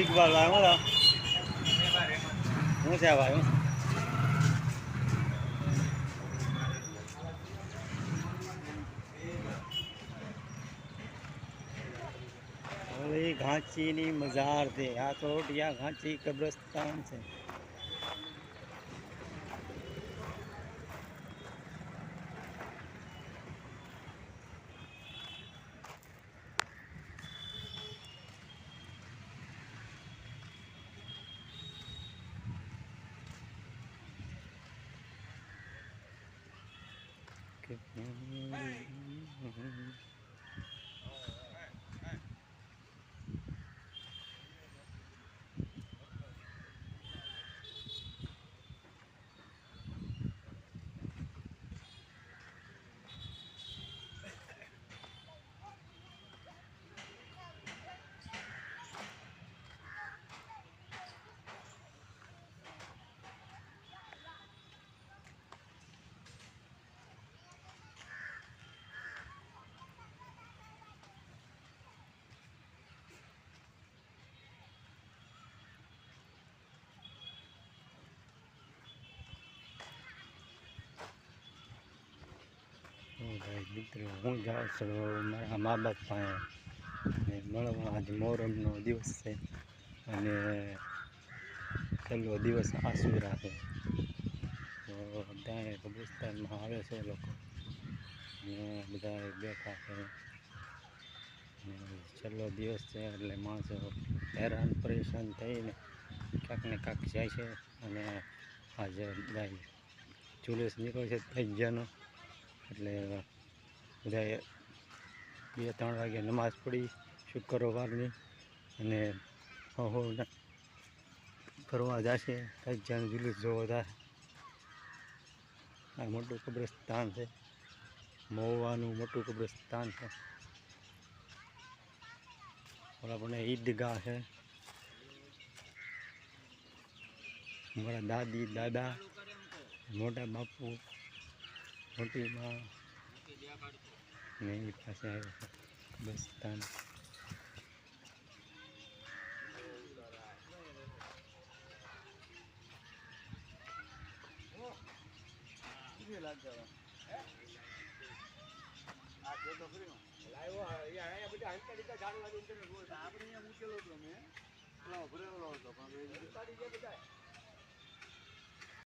इकबाल भाई बोला હું છે ભાઈ હું ઓલી ઘાંચીની મજાર છે આ તો ત્યાં ઘાંચી કબ્રસ્તાન છે મિત્રો હું જાઉં છું મારા મા બાપ પાસે મળવા આજે મોહરમનો દિવસ છે અને છેલ્લો દિવસ આસુરા છે તો ત્યાં કબ્રસ્તાનમાં આવે છે લોકો ને બધા બેઠા છે છેલ્લો દિવસ છે એટલે માણસો હેરાન પરેશાન થઈને ક્યાંક ને ક્યાંક જાય છે અને આજે બધા જુલુસ નીકળે છે તજ્જાનો એટલે બધાએ 2-3 વાગે નમાઝ પડી શુક્રવારની અને ફરવા જશે તજ્જાનું જુલુસ જોવા થાય આ મોટું કબ્રસ્તાન છે મહુવાનું મોટું કબ્રસ્તાન છે ઓલા પણ ઈદગાહ છે મારા દાદી દાદા મોટા બાપુ મોટી માં ને એની પાસે આવ્યો છે કબ્રસ્તાન આપણે મૂકેલો હતો મેં ભરેલો હતો પણ